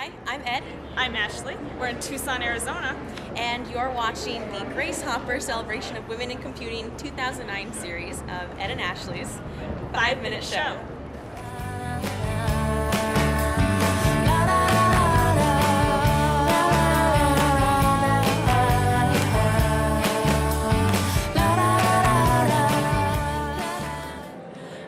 Hi, I'm Ed. I'm Ashley. We're in Tucson, Arizona. And you're watching the Grace Hopper Celebration of Women in Computing 2009 series of Ed and Ashley's 5-Minute Show.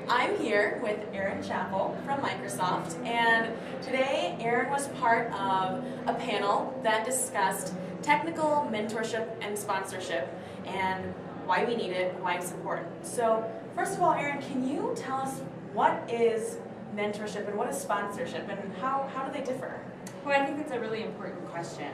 I'm here with Erin Chappell from Microsoft, and today Erin was part of a panel that discussed technical mentorship and sponsorship and why we need it, why it's important. So first of all, Erin, can you tell us what is mentorship and what is sponsorship and how do they differ? Well, I think that's a really important question.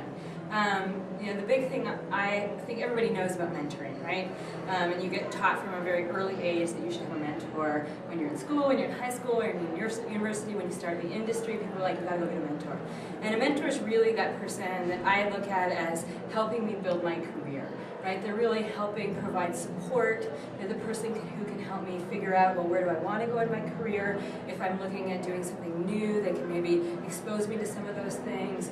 The big thing I think everybody knows about mentoring, right? And you get taught from a very early age that you should have a mentor when you're in school, when you're in high school, or in university, when you start the industry. People are like, you gotta go get a mentor. And a mentor is really that person that I look at as helping me build my career, right? They're really helping provide support. They're the person who can help me figure out, well, where do I want to go in my career? If I'm looking at doing something new, they can maybe expose me to some of those things.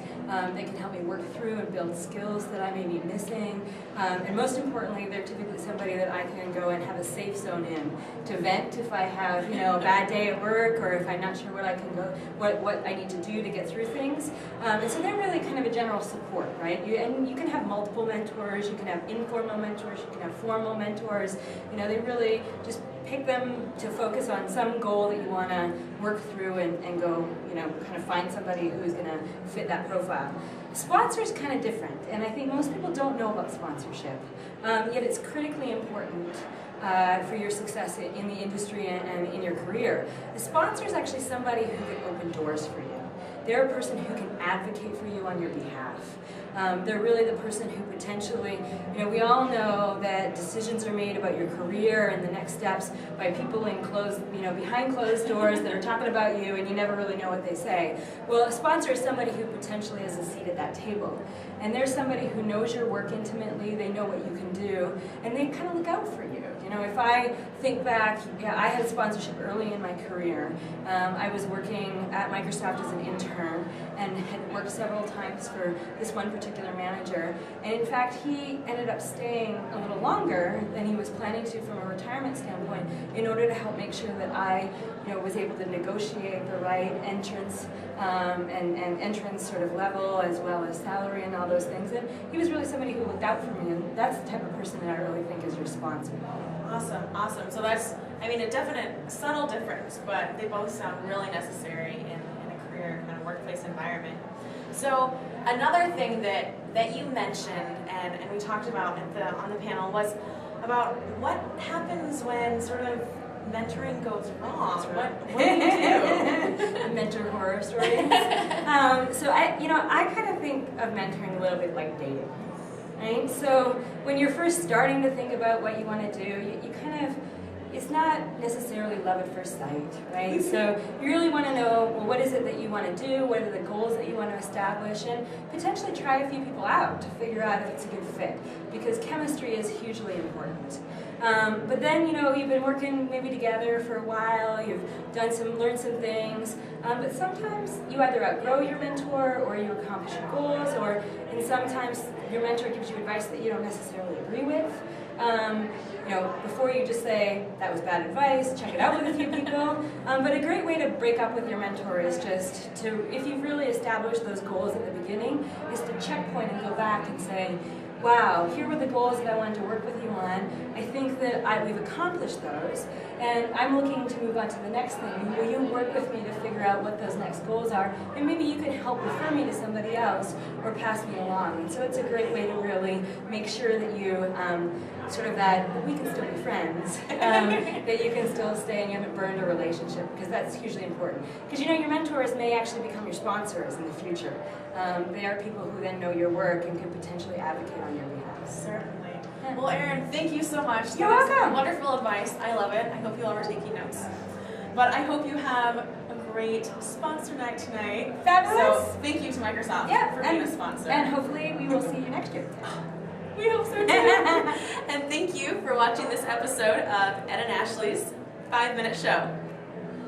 They can help me work through and build skills that I may be missing. And most importantly, they're typically somebody that I can go and have a safe zone in to vent if I have, a bad day at work, or if I'm not sure what I can go, what I need to do to get through things. And so they're really kind of a general support, right? And you can have multiple mentors, you can have informal mentors, you can have formal mentors. They really just pick them to focus on some goal that you want to work through and go, kind of find somebody who's going to fit that profile. Sponsor is kind of different, and I think most people don't know about sponsorship, yet it's critically important for your success in the industry and in your career. The sponsor is actually somebody who can open doors for you. They're a person who can advocate for you on your behalf. They're really the person who potentially, we all know that decisions are made about your career and the next steps by people in behind closed doors that are talking about you, and you never really know what they say. Well, a sponsor is somebody who potentially has a seat at that table. And they're somebody who knows your work intimately, they know what you can do, and they kind of look out for you. If I think back, I had sponsorship early in my career. I was working at Microsoft as an intern and had worked several times for this one particular manager. And in fact, he ended up staying a little longer than he was planning to from a retirement standpoint in order to help make sure that I was able to negotiate the right entrance and entrance sort of level, as well as salary and all those things. And he was really somebody who looked out for me, and that's the type of person that I really think is your sponsor. Awesome. So that's, a definite subtle difference, but they both sound really necessary in a career kind of workplace environment. So another thing that you mentioned and we talked about on the panel was about what happens when sort of mentoring goes wrong. What do you do? Mentor horror stories. So I kind of think of mentoring a little bit like dating. Right? So when you're first starting to think about what you want to do, you kind of, it's not necessarily love at first sight, right? So you really want to know, well, what is it that you want to do? What are the goals that you want to establish? And potentially try a few people out to figure out if it's a good fit, because chemistry is hugely important. But then, you've been working maybe together for a while, you've learned some things, but sometimes you either outgrow your mentor or you accomplish your goals, and sometimes your mentor gives you advice that you don't necessarily agree with. Before you just say, that was bad advice, check it out with a few people. But a great way to break up with your mentor is just to, if you've really established those goals at the beginning, is to checkpoint and go back and say, wow, here were the goals that I wanted to work with you on. I think that we've accomplished those, and I'm looking to move on to the next thing. Will you work with me to figure out what those next goals are? And maybe you can help refer me to somebody else or pass me along. And so it's a great way to really make sure that you that we can still be friends, that you can still stay and you haven't burned a relationship, because that's hugely important. Because your mentors may actually become your sponsors in the future. They are people who then know your work and can potentially advocate on your behalf. Certainly. Well, Erin, thank you so much. You're welcome. Wonderful advice. I love it. I hope you'll ever taking notes. But I hope you have a great sponsor night tonight. Fabulous. So thank you to Microsoft for being a sponsor. And hopefully we will see you next year. We hope so too. And thank you for watching this episode of Ed and Ashley's 5-Minute Show.